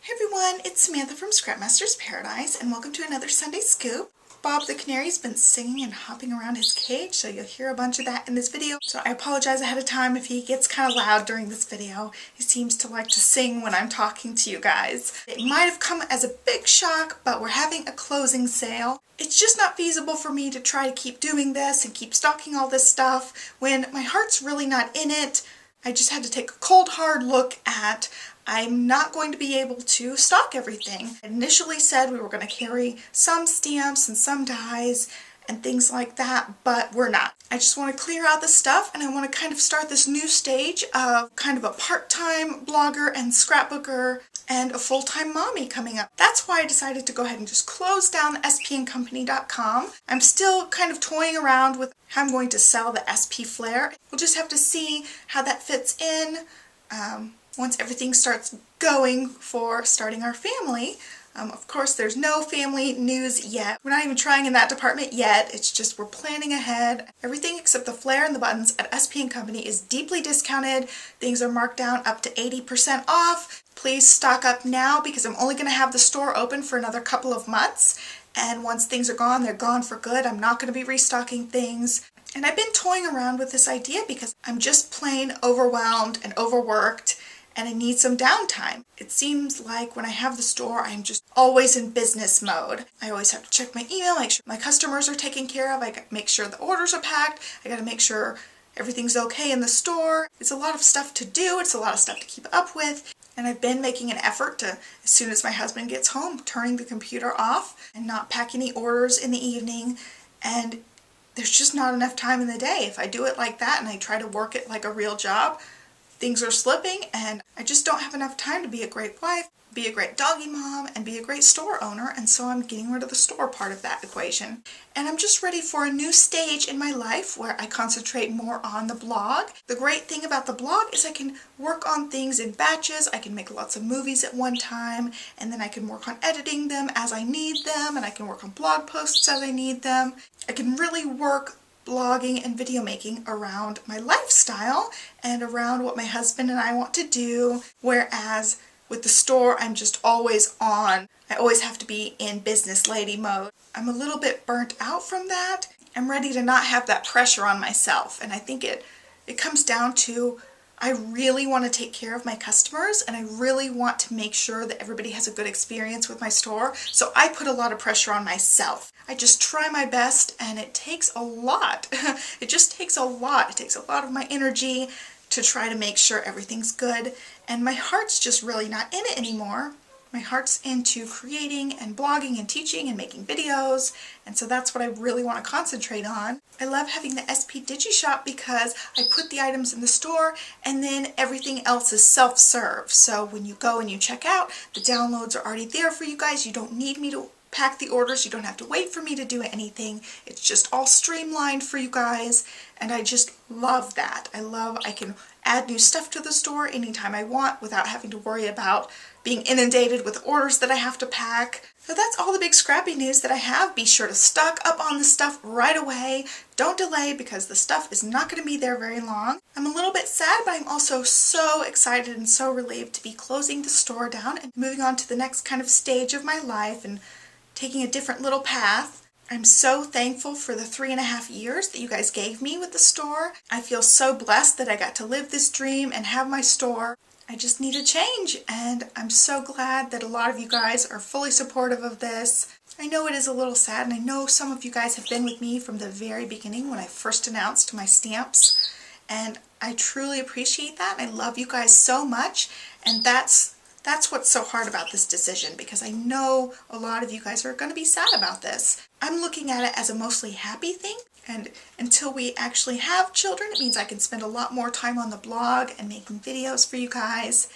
Hey everyone, it's Samantha from Scrapmaster's Paradise and welcome to another Sunday Scoop. Bob the Canary's been singing and hopping around his cage, so you'll hear a bunch of that in this video. So I apologize ahead of time if he gets kind of loud during this video. He seems to like to sing when I'm talking to you guys. It might have come as a big shock, but we're having a closing sale. It's just not feasible for me to try to keep doing this and keep stocking all this stuff when my heart's really not in it. I just had to take a cold hard look at I'm not going to be able to stock everything. I initially said we were going to carry some stamps and some dies and things like that, but we're not. I just want to clear out the stuff and I want to kind of start this new stage of kind of a part-time blogger and scrapbooker and a full-time mommy coming up. That's why I decided to go ahead and just close down spncompany.com. I'm still kind of toying around with how I'm going to sell the SP Flare. We'll just have to see how that fits in once everything starts going for starting our family. Of course, there's no family news yet. We're not even trying in that department yet. It's just we're planning ahead. Everything except the flare and the buttons at SP & Company is deeply discounted. Things are marked down up to 80% off. Please stock up now because I'm only going to have the store open for another couple of months. And once things are gone, they're gone for good. I'm not going to be restocking things. And I've been toying around with this idea because I'm just plain overwhelmed and overworked and I need some downtime. It seems like when I have the store, I'm just always in business mode. I always have to check my email, make sure my customers are taken care of, I gotta make sure the orders are packed, I gotta make sure everything's okay in the store. It's a lot of stuff to do, it's a lot of stuff to keep up with, and I've been making an effort to, as soon as my husband gets home, turning the computer off and not pack any orders in the evening, and there's just not enough time in the day. If I do it like that and I try to work it like a real job, things are slipping and I just don't have enough time to be a great wife, be a great doggy mom, and be a great store owner, and so I'm getting rid of the store part of that equation. And I'm just ready for a new stage in my life where I concentrate more on the blog. The great thing about the blog is I can work on things in batches, I can make lots of movies at one time, and then I can work on editing them as I need them, and I can work on blog posts as I need them. I can really work blogging and video making around my lifestyle and around what my husband and I want to do, whereas with the store I'm just always on. I always have to be in business lady mode. I'm a little bit burnt out from that. I'm ready to not have that pressure on myself, and I think it comes down to I really want to take care of my customers and I really want to make sure that everybody has a good experience with my store, so I put a lot of pressure on myself. I just try my best and it takes a lot. It just takes a lot. It takes a lot of my energy to try to make sure everything's good, and my heart's just really not in it anymore. My heart's into creating and blogging and teaching and making videos, and so that's what I really want to concentrate on. I love having the SP DigiShop because I put the items in the store and then everything else is self-serve. So when you go and you check out, the downloads are already there for you guys. You don't need me to pack the orders. You don't have to wait for me to do anything. It's just all streamlined for you guys, and I just love that. I can add new stuff to the store anytime I want without having to worry about being inundated with orders that I have to pack. So that's all the big scrappy news that I have. Be sure to stock up on the stuff right away. Don't delay because the stuff is not going to be there very long. I'm a little bit sad, but I'm also so excited and so relieved to be closing the store down and moving on to the next kind of stage of my life and taking a different little path. I'm so thankful for the 3.5 years that you guys gave me with the store. I feel so blessed that I got to live this dream and have my store. I just need a change, and I'm so glad that a lot of you guys are fully supportive of this. I know it is a little sad, and I know some of you guys have been with me from the very beginning when I first announced my stamps, and I truly appreciate that. I love you guys so much, and that's what's so hard about this decision, because I know a lot of you guys are going to be sad about this. I'm looking at it as a mostly happy thing, and until we actually have children, it means I can spend a lot more time on the blog and making videos for you guys.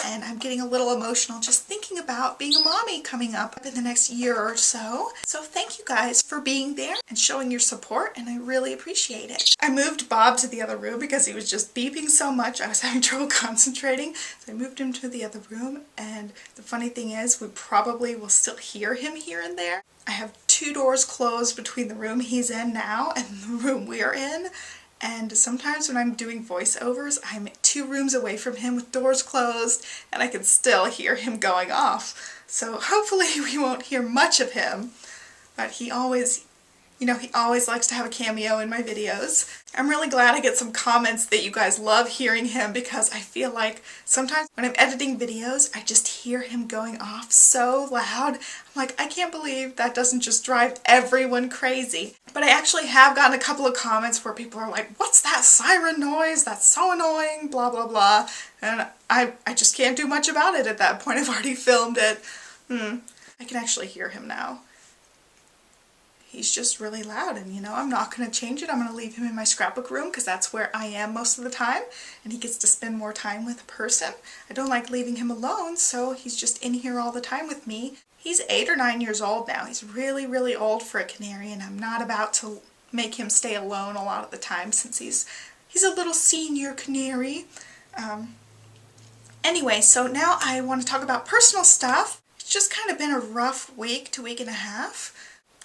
And I'm getting a little emotional just thinking about being a mommy coming up in the next year or so. So thank you guys for being there and showing your support, and I really appreciate it. I moved Bob to the other room because he was just beeping so much. I was having trouble concentrating. So I moved him to the other room, and the funny thing is we probably will still hear him here and there. I have 2 doors closed between the room he's in now and the room we're in. And sometimes when I'm doing voiceovers, I'm 2 2 rooms away from him with doors closed, and I can still hear him going off. So hopefully we won't hear much of him, but he always, he always likes to have a cameo in my videos. I'm really glad I get some comments that you guys love hearing him, because I feel like sometimes when I'm editing videos, I just hear him going off so loud. I'm like, I can't believe that doesn't just drive everyone crazy. But I actually have gotten a couple of comments where people are like, what's that siren noise? That's so annoying, blah, blah, blah. And I just can't do much about it at that point. I've already filmed it. I can actually hear him now. He's just really loud, and I'm not going to change it. I'm going to leave him in my scrapbook room because that's where I am most of the time, and he gets to spend more time with a person. I don't like leaving him alone, so he's just in here all the time with me. He's 8 or 9 years old now. He's really, really old for a canary, and I'm not about to make him stay alone a lot of the time since he's a little senior canary. Anyway, so now I want to talk about personal stuff. It's just kind of been a rough week to week and a half.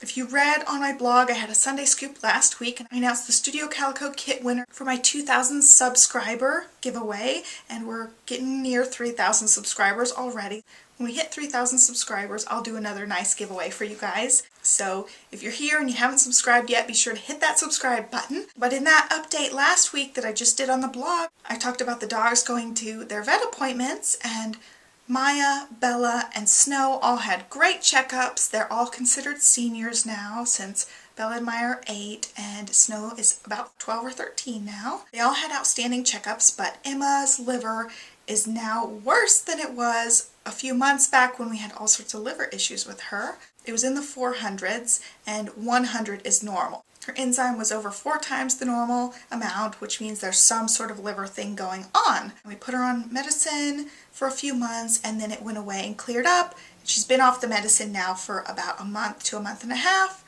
If you read on my blog, I had a Sunday Scoop last week, and I announced the Studio Calico kit winner for my 2,000 subscriber giveaway, and we're getting near 3,000 subscribers already. When we hit 3,000 subscribers, I'll do another nice giveaway for you guys. So if you're here and you haven't subscribed yet, be sure to hit that subscribe button. But in that update last week that I just did on the blog, I talked about the dogs going to their vet appointments, and Maya, Bella, and Snow all had great checkups. They're all considered seniors now, since Bella and Maya are 8 and Snow is about 12 or 13 now. They all had outstanding checkups, but Emma's liver is now worse than it was a few months back when we had all sorts of liver issues with her. It was in the 400s, and 100 is normal. Her enzyme was over 4 times the normal amount, which means there's some sort of liver thing going on. And we put her on medicine for a few months, and then it went away and cleared up. She's been off the medicine now for about a month to a month and a half,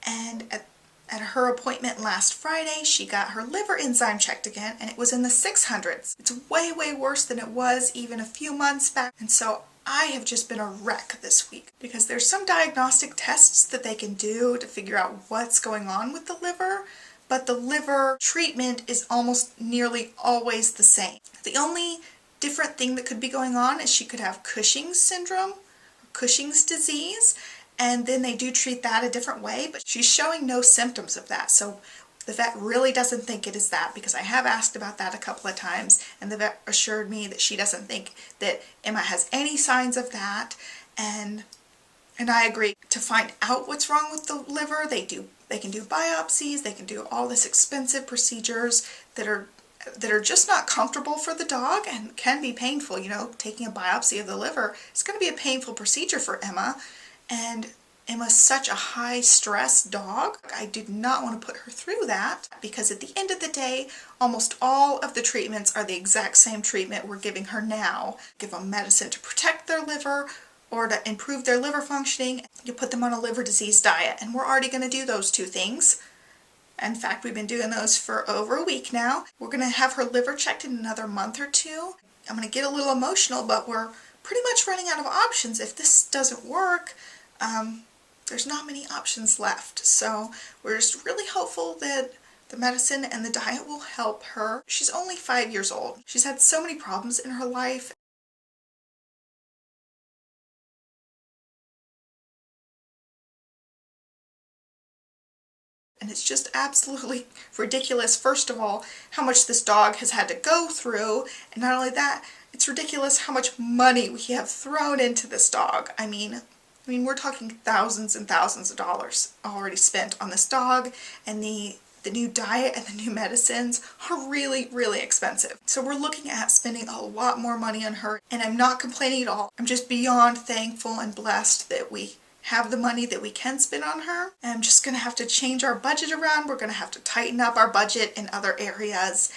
and at her appointment last Friday, she got her liver enzyme checked again, and it was in the 600s. It's way, way worse than it was even a few months back, and so I have just been a wreck this week, because there's some diagnostic tests that they can do to figure out what's going on with the liver, but the liver treatment is almost nearly always the same. The only different thing that could be going on is she could have Cushing's syndrome, or Cushing's disease, and then they do treat that a different way, but she's showing no symptoms of that. So the vet really doesn't think it is that, because I have asked about that a couple of times, and the vet assured me that she doesn't think that Emma has any signs of that, and I agree. To find out what's wrong with the liver, they can do biopsies, they can do all this expensive procedures that are just not comfortable for the dog and can be painful. Taking a biopsy of the liver is going to be a painful procedure for Emma, and Emma's such a high-stress dog. I did not want to put her through that, because at the end of the day, almost all of the treatments are the exact same treatment we're giving her now. Give them medicine to protect their liver or to improve their liver functioning. You put them on a liver disease diet, and we're already going to do those 2 things. In fact, we've been doing those for over a week now. We're going to have her liver checked in another month or 2. I'm going to get a little emotional, but we're pretty much running out of options. If this doesn't work, there's not many options left. So we're just really hopeful that the medicine and the diet will help her. She's only 5 years old. She's had so many problems in her life. And it's just absolutely ridiculous, first of all, how much this dog has had to go through. And not only that, it's ridiculous how much money we have thrown into this dog. I mean, we're talking thousands and thousands of dollars already spent on this dog, and the new diet and the new medicines are really, really expensive. So we're looking at spending a lot more money on her, and I'm not complaining at all. I'm just beyond thankful and blessed that we have the money that we can spend on her. And I'm just going to have to change our budget around. We're going to have to tighten up our budget in other areas.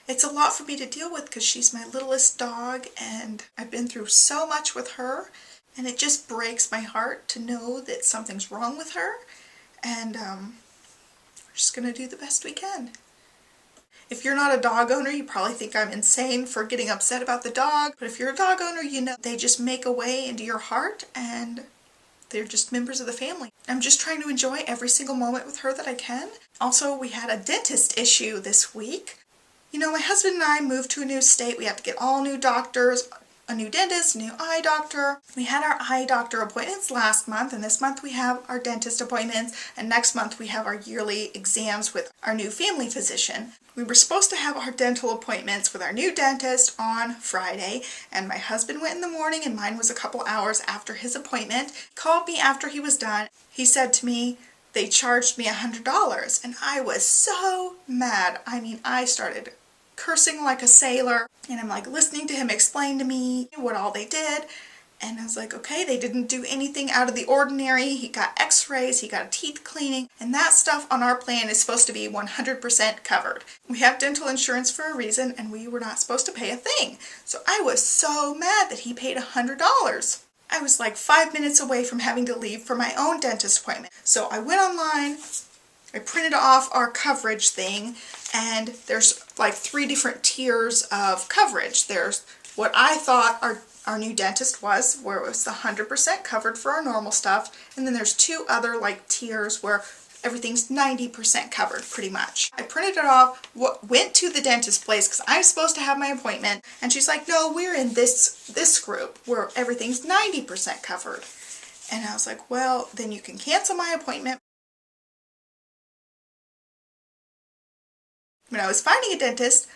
It's a lot for me to deal with because she's my littlest dog, and I've been through so much with her. And it just breaks my heart to know that something's wrong with her, and we're just going to do the best we can. If you're not a dog owner, you probably think I'm insane for getting upset about the dog, but if you're a dog owner, they just make a way into your heart, and they're just members of the family. I'm just trying to enjoy every single moment with her that I can. Also, we had a dentist issue this week. You know, my husband and I moved to a new state. We have to get all new doctors, a new dentist, a new eye doctor. We had our eye doctor appointments last month, and this month we have our dentist appointments, and next month we have our yearly exams with our new family physician. We were supposed to have our dental appointments with our new dentist on Friday, and my husband went in the morning, and mine was a couple hours after his appointment. He called me after he was done. He said to me, they charged me $100, and I was so mad. I mean, I started cursing like a sailor, and I'm like listening to him explain to me what all they did, and I was like, okay, they didn't do anything out of the ordinary. He got x-rays, he got a teeth cleaning, and that stuff on our plan is supposed to be 100% covered. We have dental insurance for a reason, and we were not supposed to pay a thing. So I was so mad that he paid $100. I was like 5 minutes away from having to leave for my own dentist appointment. So I went online, I printed off our coverage thing, and there's like 3 different tiers of coverage. There's what I thought our new dentist was, where it was 100% covered for our normal stuff, and then there's 2 other like tiers where everything's 90% covered pretty much. I printed it off, went to the dentist place because I was supposed to have my appointment, and she's like, no, we're in this group where everything's 90% covered. And I was like, well, then you can cancel my appointment. When I was finding a dentist,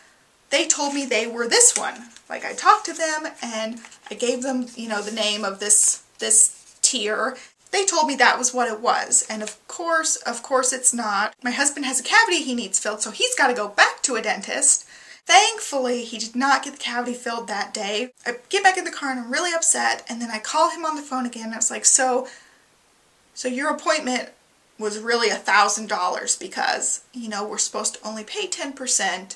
they told me they were this one. Like, I talked to them and I gave them, you know, the name of this tier. They told me that was what it was, and of course it's not. My husband has a cavity he needs filled, so he's got to go back to a dentist. Thankfully, he did not get the cavity filled that day. I get back in the car and I'm really upset, and then I call him on the phone again, and I was like, so your appointment was really $1,000 because, you know, we're supposed to only pay 10%,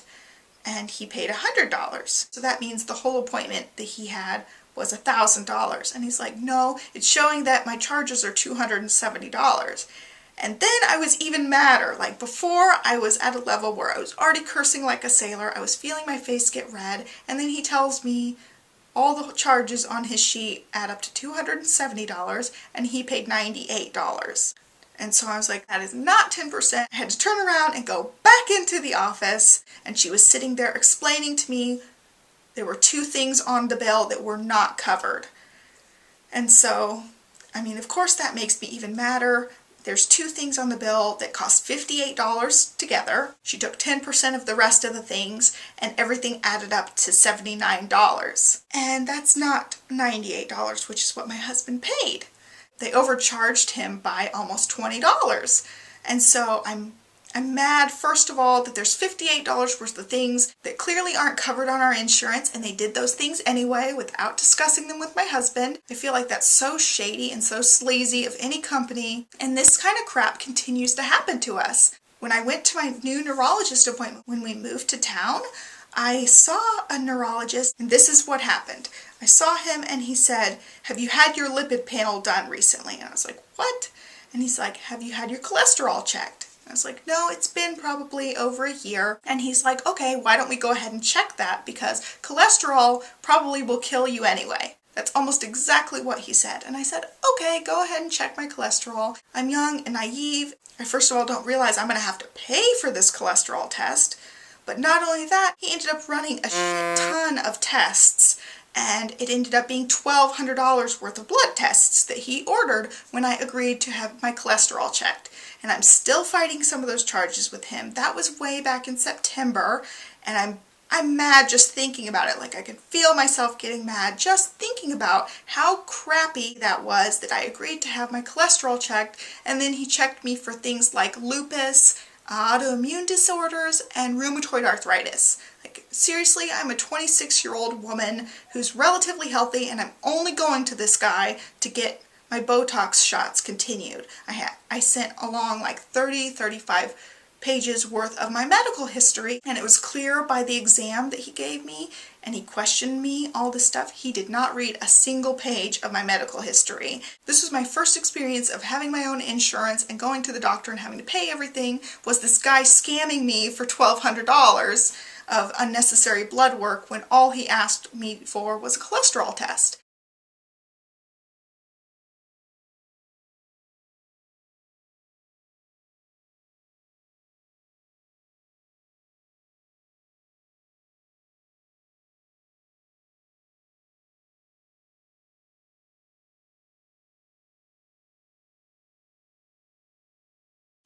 and he paid $100. So that means the whole appointment that he had was $1,000. And he's like, no, it's showing that my charges are $270. And then I was even madder. Like, before, I was at a level where I was already cursing like a sailor. I was feeling my face get red. And then he tells me all the charges on his sheet add up to $270, and he paid $98. And so I was like, that is not 10%. I had to turn around and go back into the office, and she was sitting there explaining to me there were 2 things on the bill that were not covered. And so, I mean, of course that makes me even madder. There's 2 things on the bill that cost $58 together. She took 10% of the rest of the things, and everything added up to $79. And that's not $98, which is what my husband paid. They overcharged him by almost $20. And so I'm mad, first of all, that there's $58 worth of things that clearly aren't covered on our insurance, and they did those things anyway without discussing them with my husband. I feel like that's so shady and so sleazy of any company, and this kind of crap continues to happen to us. When I went to my new neurologist appointment when we moved to town, I saw a neurologist, and this is what happened. I saw him and he said, have you had your lipid panel done recently? And I was like, what? And he's like, have you had your cholesterol checked? I was like, no, it's been probably over a year. And he's like, okay, why don't we go ahead and check that, because cholesterol probably will kill you anyway. That's almost exactly what he said. And I said, okay, go ahead and check my cholesterol. I'm young and naive. I first of all don't realize I'm going to have to pay for this cholesterol test. But not only that, he ended up running a shit ton of tests, and it ended up being $1,200 worth of blood tests that he ordered when I agreed to have my cholesterol checked. And I'm still fighting some of those charges with him. That was way back in September, and I'm mad just thinking about it. Like, I can feel myself getting mad just thinking about how crappy that was, that I agreed to have my cholesterol checked, and then he checked me for things like lupus, autoimmune disorders, and rheumatoid arthritis. Like, seriously, I'm a 26-year-old woman who's relatively healthy, and I'm only going to this guy to get my Botox shots continued. I sent along like 35 pages worth of my medical history, and it was clear by the exam that he gave me, and he questioned me, all this stuff. He did not read a single page of my medical history. This was my first experience of having my own insurance and going to the doctor and having to pay everything. Was this guy scamming me for $1,200 of unnecessary blood work when all he asked me for was a cholesterol test?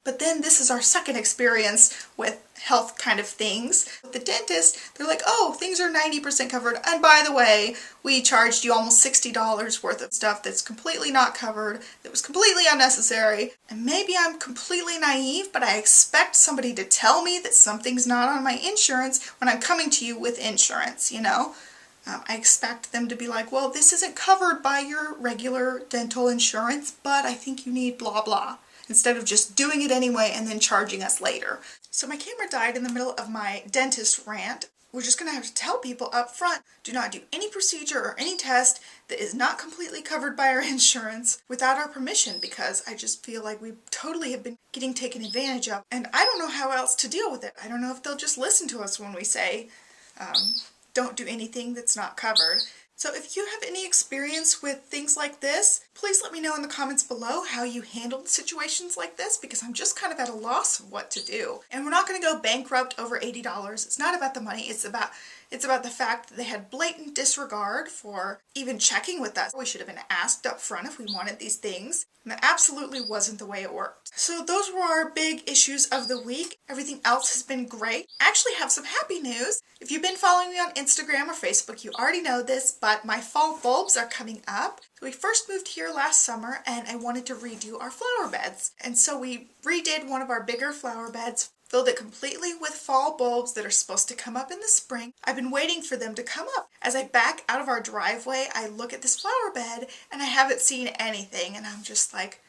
But then this is our second experience with health kind of things. With the dentist, they're like, oh, things are 90% covered. And by the way, we charged you almost $60 worth of stuff that's completely not covered, that was completely unnecessary. And maybe I'm completely naive, but I expect somebody to tell me that something's not on my insurance when I'm coming to you with insurance, you know? I expect them to be like, well, this isn't covered by your regular dental insurance, but I think you need blah blah, instead of just doing it anyway and then charging us later. So my camera died in the middle of my dentist rant. We're just going to have to tell people up front, do not do any procedure or any test that is not completely covered by our insurance without our permission, because I just feel like we totally have been getting taken advantage of. And I don't know how else to deal with it. I don't know if they'll just listen to us when we say, don't do anything that's not covered. So if you have any experience with things like this, please let me know in the comments below how you handled situations like this, because I'm just kind of at a loss of what to do. And we're not going to go bankrupt over $80. It's not about the money. It's about the fact that they had blatant disregard for even checking with us. We should have been asked up front if we wanted these things. And that absolutely wasn't the way it worked. So those were our big issues of the week. Everything else has been great. I actually have some happy news. If you've been following me on Instagram or Facebook, you already know this, but my fall bulbs are coming up. So we first moved here last summer and I wanted to redo our flower beds. And so we redid one of our bigger flower beds, filled it completely with fall bulbs that are supposed to come up in the spring. I've been waiting for them to come up. As I back out of our driveway, I look at this flower bed and I haven't seen anything, and I'm just like,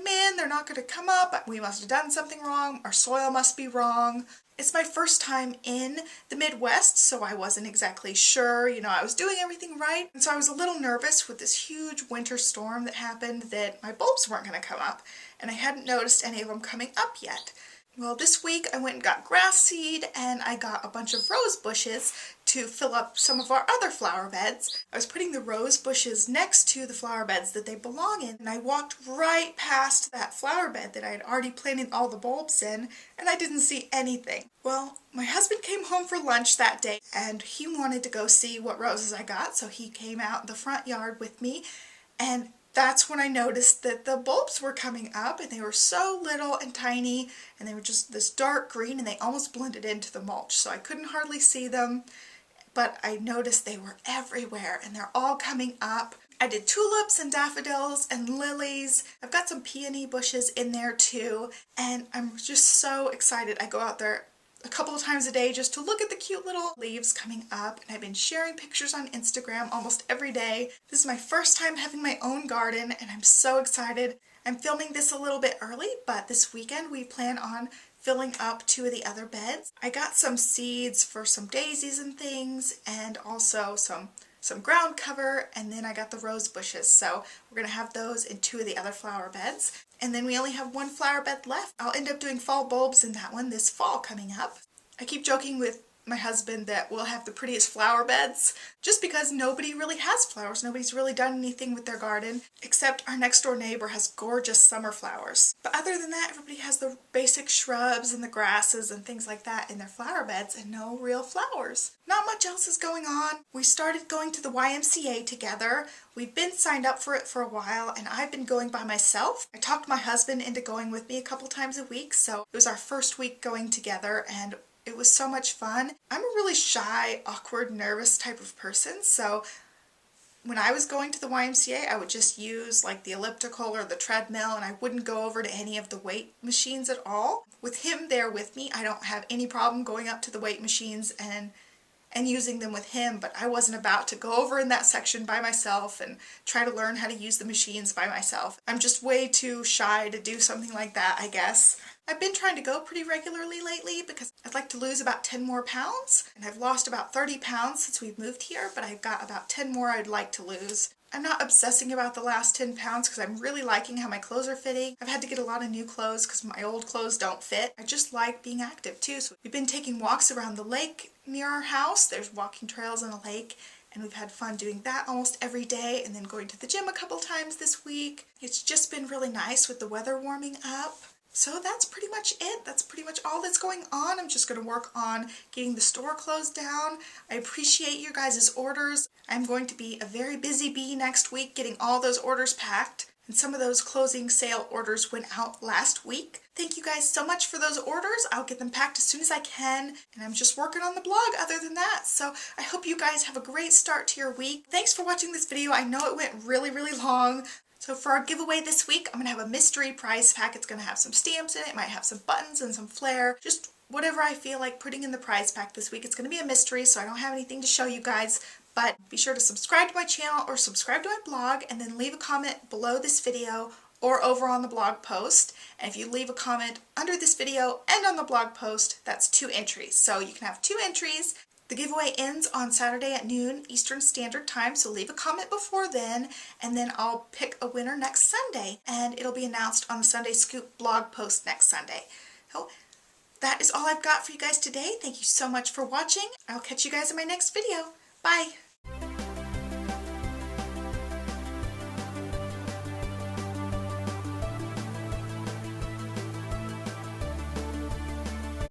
man, they're not going to come up. We must have done something wrong. Our soil must be wrong. It's my first time in the Midwest, so I wasn't exactly sure, you know, I was doing everything right. And so I was a little nervous with this huge winter storm that happened that my bulbs weren't going to come up, and I hadn't noticed any of them coming up yet. Well, this week I went and got grass seed and I got a bunch of rose bushes to fill up some of our other flower beds. I was putting the rose bushes next to the flower beds that they belong in, and I walked right past that flower bed that I had already planted all the bulbs in, and I didn't see anything. Well, my husband came home for lunch that day and he wanted to go see what roses I got, so he came out in the front yard with me, and that's when I noticed that the bulbs were coming up, and they were so little and tiny, and they were just this dark green, and they almost blended into the mulch, so I couldn't hardly see them, but I noticed they were everywhere, and they're all coming up. I did tulips and daffodils and lilies. I've got some peony bushes in there too, and I'm just so excited. I go out there a couple of times a day just to look at the cute little leaves coming up, and I've been sharing pictures on Instagram almost every day. This is my first time having my own garden and I'm so excited. I'm filming this a little bit early, but this weekend we plan on filling up 2 of the other beds. I got some seeds for some daisies and things, and also some ground cover, and then I got the rose bushes, so we're going to have those in 2 of the other flower beds. And then we only have 1 flower bed left. I'll end up doing fall bulbs in that one this fall coming up. I keep joking with my husband that we'll have the prettiest flower beds just because nobody really has flowers. Nobody's really done anything with their garden, except our next door neighbor has gorgeous summer flowers. But other than that, everybody has the basic shrubs and the grasses and things like that in their flower beds and no real flowers. Not much else is going on. We started going to the YMCA together. We've been signed up for it for a while, and I've been going by myself. I talked my husband into going with me a couple times a week, so it was our first week going together, and it was so much fun. I'm a really shy, awkward, nervous type of person, so when I was going to the YMCA, I would just use like the elliptical or the treadmill, and I wouldn't go over to any of the weight machines at all. With him there with me, I don't have any problem going up to the weight machines and using them with him, but I wasn't about to go over in that section by myself and try to learn how to use the machines by myself. I'm just way too shy to do something like that, I guess. I've been trying to go pretty regularly lately because I'd like to lose about 10 more pounds, and I've lost about 30 pounds since we've moved here, but I've got about 10 more I'd like to lose. I'm not obsessing about the last 10 pounds because I'm really liking how my clothes are fitting. I've had to get a lot of new clothes because my old clothes don't fit. I just like being active too. So we've been taking walks around the lake near our house. There's walking trails on a lake, and we've had fun doing that almost every day, and then going to the gym a couple times this week. It's just been really nice with the weather warming up. So that's pretty much it. That's pretty much all that's going on. I'm just going to work on getting the store closed down. I appreciate your guys' orders. I'm going to be a very busy bee next week getting all those orders packed. And some of those closing sale orders went out last week. Thank you guys so much for those orders. I'll get them packed as soon as I can. And I'm just working on the blog other than that. So I hope you guys have a great start to your week. Thanks for watching this video. I know it went really, really long. So for our giveaway this week, I'm going to have a mystery prize pack. It's going to have some stamps in it. It might have some buttons and some flair. Just whatever I feel like putting in the prize pack this week. It's going to be a mystery, so I don't have anything to show you guys. But be sure to subscribe to my channel or subscribe to my blog, and then leave a comment below this video or over on the blog post. And if you leave a comment under this video and on the blog post, that's 2 entries. So you can have 2 entries. The giveaway ends on Saturday at noon Eastern Standard Time, so leave a comment before then, and then I'll pick a winner next Sunday, and it'll be announced on the Sunday Scoop blog post next Sunday. So that is all I've got for you guys today. Thank you so much for watching. I'll catch you guys in my next video. Bye!